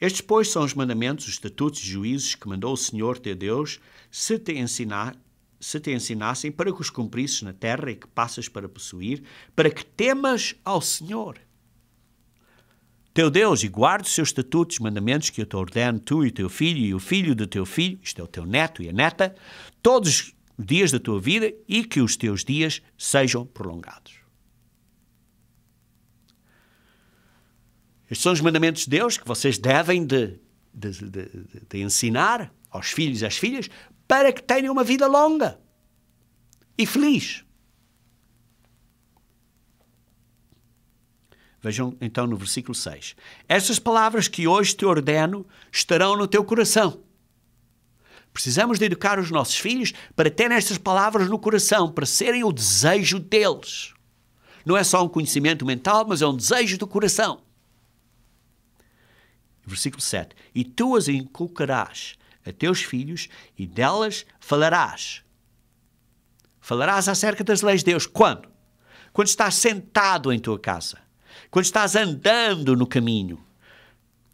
Estes, pois, são os mandamentos, os estatutos e juízos que mandou o Senhor teu Deus se te ensinassem para que os cumprisses na terra e que passas para possuir, para que temas ao Senhor teu Deus e guardes os seus estatutos e mandamentos que eu te ordeno, tu e o teu filho e o filho do teu filho, isto é o teu neto e a neta, todos os dias da tua vida e que os teus dias sejam prolongados. Estes são os mandamentos de Deus que vocês devem de ensinar aos filhos e às filhas para que tenham uma vida longa e feliz. Vejam então no versículo 6. Estas palavras que hoje te ordeno estarão no teu coração. Precisamos de educar os nossos filhos para terem estas palavras no coração, para serem o desejo deles. Não é só um conhecimento mental, mas é um desejo do coração. Versículo 7. E tu as inculcarás a teus filhos e delas falarás. Falarás acerca das leis de Deus. Quando? Quando estás sentado em tua casa. Quando estás andando no caminho.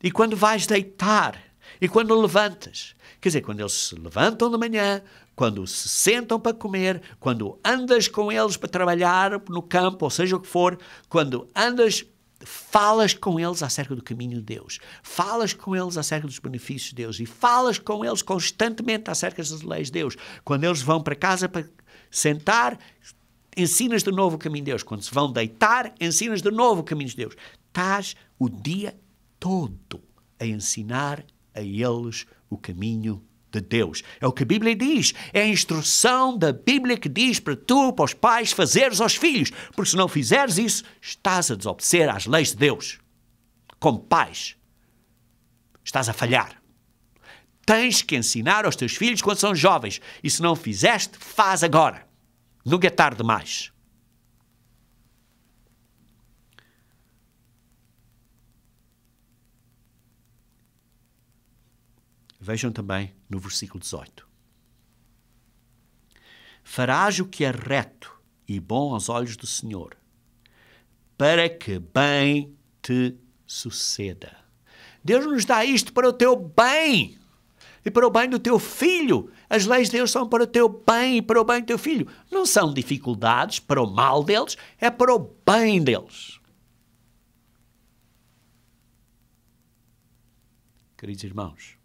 E quando vais deitar. E quando levantas. Quer dizer, quando eles se levantam de manhã, quando se sentam para comer, quando andas com eles para trabalhar no campo, ou seja o que for, quando andas, falas com eles acerca do caminho de Deus. Falas com eles acerca dos benefícios de Deus. E falas com eles constantemente acerca das leis de Deus. Quando eles vão para casa para sentar, ensinas de novo o caminho de Deus. Quando se vão deitar, ensinas de novo o caminho de Deus. Estás o dia todo a ensinar a eles o caminho de Deus. É o que a Bíblia diz. É a instrução da Bíblia que diz para tu, para os pais, fazeres aos filhos. Porque se não fizeres isso, estás a desobedecer às leis de Deus. Como pais, estás a falhar. Tens que ensinar aos teus filhos quando são jovens. E se não fizeste, faz agora. Nunca é tarde demais. Vejam também no versículo 18. Farás o que é reto e bom aos olhos do Senhor, para que bem te suceda. Deus nos dá isto para o teu bem e para o bem do teu filho. As leis de Deus são para o teu bem e para o bem do teu filho. Não são dificuldades para o mal deles, é para o bem deles. Queridos irmãos,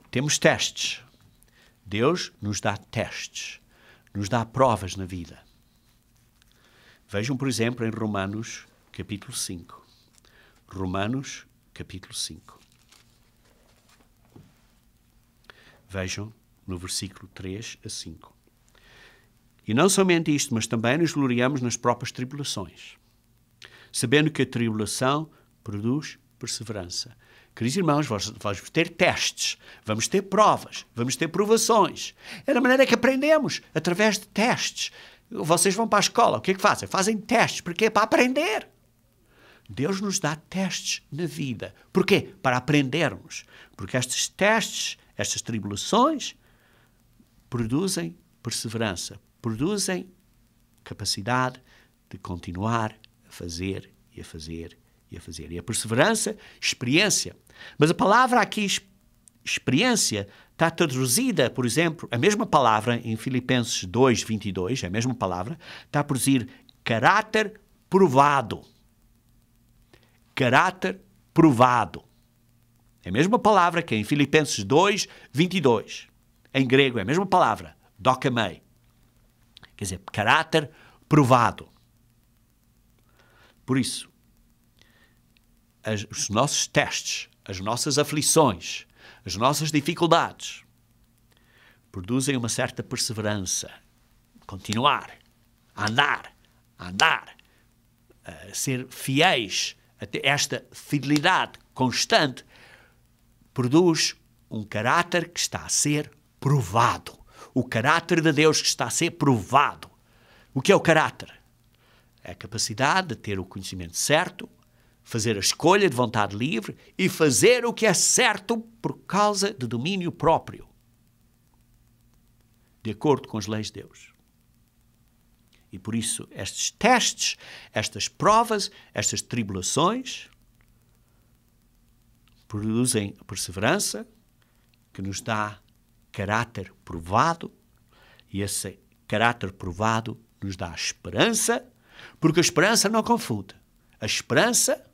temos testes. Deus nos dá testes, nos dá provas na vida. Vejam, por exemplo, em Romanos, capítulo 5. Romanos, capítulo 5. Vejam no versículo 3 a 5. E não somente isto, mas também nos gloriamos nas próprias tribulações, sabendo que a tribulação produz perseverança. Queridos irmãos, vamos ter testes, vamos ter provas, vamos ter provações. É da maneira que aprendemos, através de testes. Vocês vão para a escola, o que é que fazem? Fazem testes, porque para aprender. Deus nos dá testes na vida. Porquê? Para aprendermos. Porque estes testes, estas tribulações, produzem perseverança, produzem capacidade de continuar a fazer e a fazer e a fazer. E a perseverança, experiência. Mas a palavra aqui, experiência, está traduzida, por exemplo, a mesma palavra em Filipenses 2, 22, a mesma palavra, está a produzir caráter provado. Caráter provado. É a mesma palavra que em Filipenses 2, 22. Em grego é a mesma palavra, dokimei. Quer dizer, caráter provado. Por isso, os nossos testes, as nossas aflições, as nossas dificuldades produzem uma certa perseverança. Continuar, a andar, a ser fiéis. Até esta fidelidade constante produz um caráter que está a ser provado. O caráter de Deus que está a ser provado. O que é o caráter? É a capacidade de ter o conhecimento certo, fazer a escolha de vontade livre e fazer o que é certo por causa de domínio próprio, de acordo com as leis de Deus. E por isso, estes testes, estas provas, estas tribulações produzem perseverança, que nos dá caráter provado, e esse caráter provado nos dá esperança, porque a esperança não confunde. A esperança,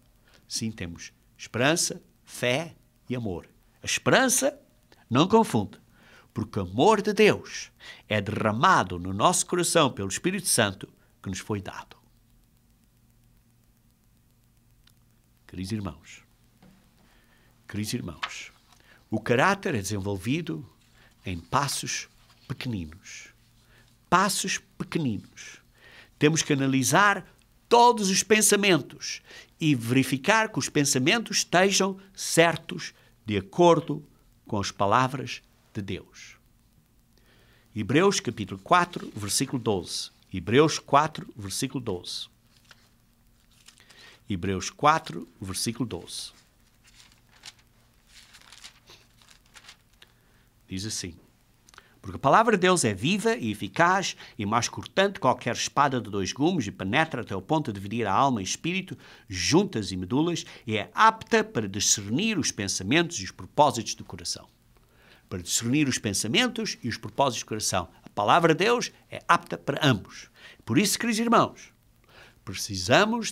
sim, temos esperança, fé e amor. A esperança não confunde, porque o amor de Deus é derramado no nosso coração pelo Espírito Santo que nos foi dado. Queridos irmãos, o caráter é desenvolvido em passos pequeninos. Passos pequeninos. Temos que analisar todos os pensamentos e verificar que os pensamentos estejam certos de acordo com as palavras de Deus. Hebreus capítulo 4, versículo 12. Hebreus 4, versículo 12. Hebreus 4, versículo 12. Diz assim: porque a palavra de Deus é viva e eficaz e mais cortante que qualquer espada de 2 gumes e penetra até o ponto de dividir a alma e espírito, juntas e medulas, e é apta para discernir os pensamentos e os propósitos do coração. Para discernir os pensamentos e os propósitos do coração. A palavra de Deus é apta para ambos. Por isso, queridos irmãos, precisamos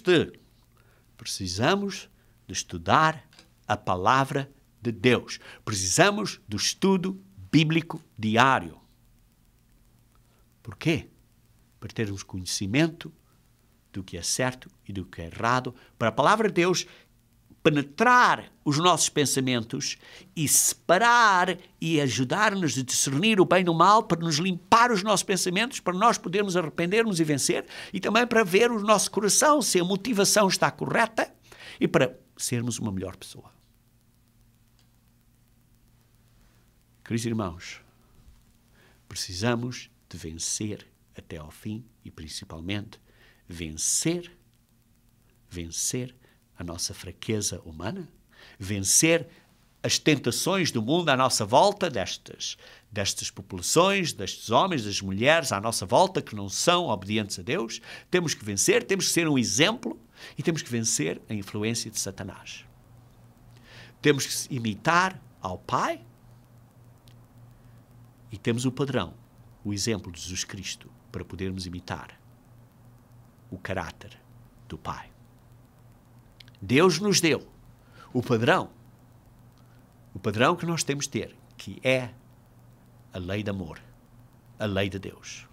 de estudar a palavra de Deus. Precisamos do estudo bíblico diário. Por quê? Para termos conhecimento do que é certo e do que é errado, para a palavra de Deus penetrar os nossos pensamentos e separar e ajudar-nos a discernir o bem do mal, para nos limpar os nossos pensamentos, para nós podermos arrependermos e vencer, e também para ver o nosso coração, se a motivação está correta, e para sermos uma melhor pessoa. Queridos irmãos, precisamos de vencer até ao fim e, principalmente, vencer a nossa fraqueza humana, vencer as tentações do mundo à nossa volta, destas populações, destes homens, das mulheres à nossa volta que não são obedientes a Deus. Temos que vencer, temos que ser um exemplo e temos que vencer a influência de Satanás. Temos que imitar ao Pai e temos o padrão, o exemplo de Jesus Cristo, para podermos imitar o caráter do Pai. Deus nos deu o padrão que nós temos de ter, que é a lei de amor, a lei de Deus.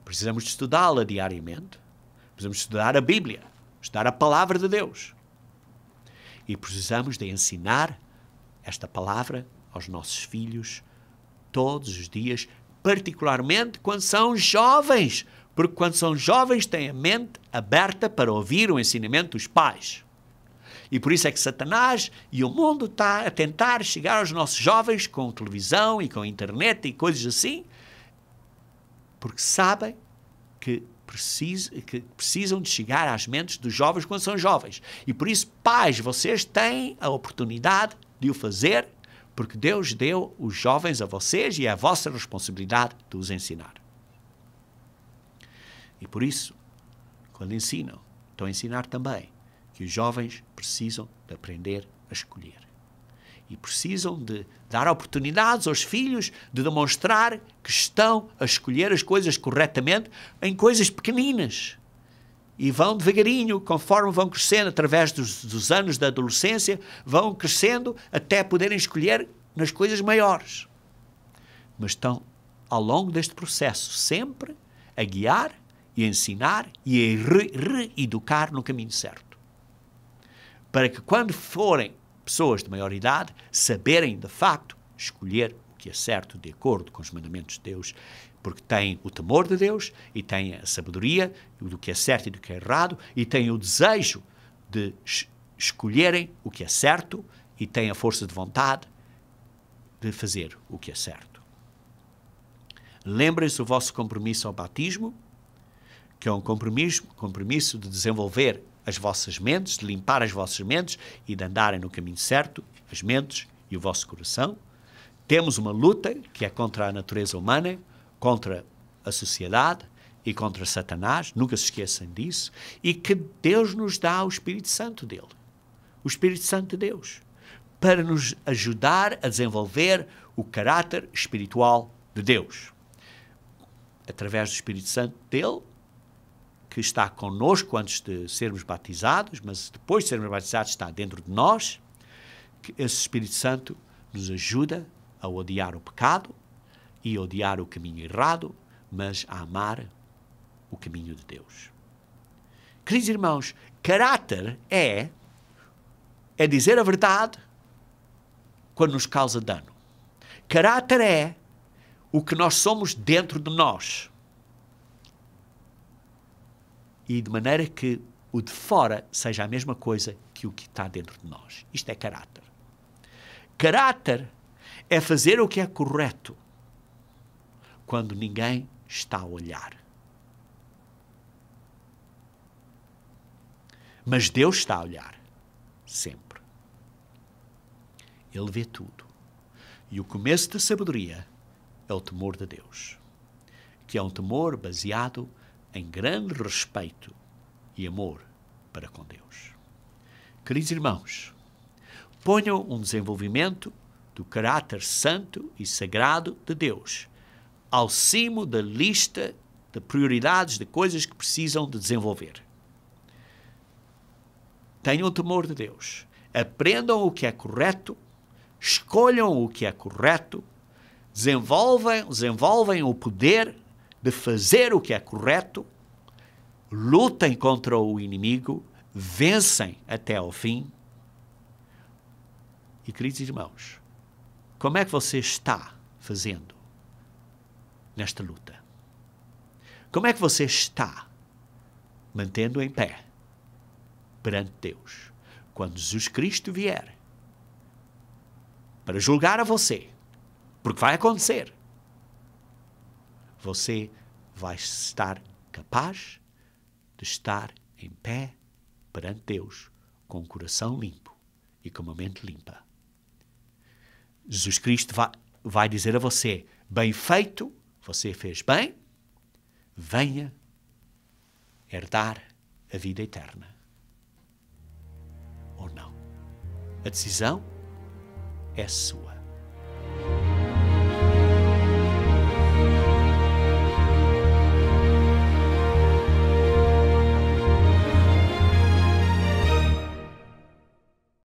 Precisamos de estudá-la diariamente, precisamos de estudar a Bíblia, estudar a palavra de Deus. E precisamos de ensinar esta palavra aos nossos filhos todos os dias, particularmente quando são jovens, porque quando são jovens têm a mente aberta para ouvir o ensinamento dos pais. E por isso é que Satanás e o mundo está a tentar chegar aos nossos jovens com televisão e com internet e coisas assim, porque sabem que precisam de chegar às mentes dos jovens quando são jovens. E por isso, pais, vocês têm a oportunidade de o fazer, porque Deus deu os jovens a vocês e é a vossa responsabilidade de os ensinar. E por isso, quando ensinam, estão a ensinar também que os jovens precisam de aprender a escolher. E precisam de dar oportunidades aos filhos de demonstrar que estão a escolher as coisas corretamente em coisas pequeninas. E vão devagarinho, conforme vão crescendo, através dos anos da adolescência, vão crescendo até poderem escolher nas coisas maiores. Mas estão, ao longo deste processo, sempre a guiar e a ensinar e a reeducar no caminho certo. Para que quando forem pessoas de maior idade, saberem de facto escolher o que é certo de acordo com os mandamentos de Deus, porque têm o temor de Deus e têm a sabedoria do que é certo e do que é errado e têm o desejo de escolherem o que é certo e têm a força de vontade de fazer o que é certo. Lembrem-se do vosso compromisso ao batismo, que é um compromisso de desenvolver as vossas mentes, de limpar as vossas mentes e de andarem no caminho certo, as mentes e o vosso coração. Temos uma luta que é contra a natureza humana, contra a sociedade e contra Satanás, nunca se esqueçam disso, e que Deus nos dá o Espírito Santo dele, o Espírito Santo de Deus, para nos ajudar a desenvolver o caráter espiritual de Deus. Através do Espírito Santo dele, que está connosco antes de sermos batizados, mas depois de sermos batizados está dentro de nós, que esse Espírito Santo nos ajuda a odiar o pecado e a odiar o caminho errado, mas a amar o caminho de Deus. Queridos irmãos, caráter é dizer a verdade quando nos causa dano. Caráter é o que nós somos dentro de nós. E de maneira que o de fora seja a mesma coisa que o que está dentro de nós. Isto é caráter. Caráter é fazer o que é correto quando ninguém está a olhar. Mas Deus está a olhar, sempre. Ele vê tudo. E o começo da sabedoria é o temor de Deus, que é um temor baseado em grande respeito e amor para com Deus. Queridos irmãos, ponham um desenvolvimento do caráter santo e sagrado de Deus ao cimo da lista de prioridades de coisas que precisam de desenvolver. Tenham o temor de Deus. Aprendam o que é correto, escolham o que é correto, desenvolvem o poder de fazer o que é correto, lutem contra o inimigo, vencem até ao fim E, queridos irmãos, como é que você está fazendo nesta luta? Como é que você está mantendo em pé perante Deus? Quando Jesus Cristo vier para julgar a você, porque vai acontecer, você vai estar capaz de estar em pé perante Deus com o coração limpo e com a mente limpa. Jesus Cristo vai dizer a você: bem feito, você fez bem, venha herdar a vida eterna. Ou não. A decisão é sua.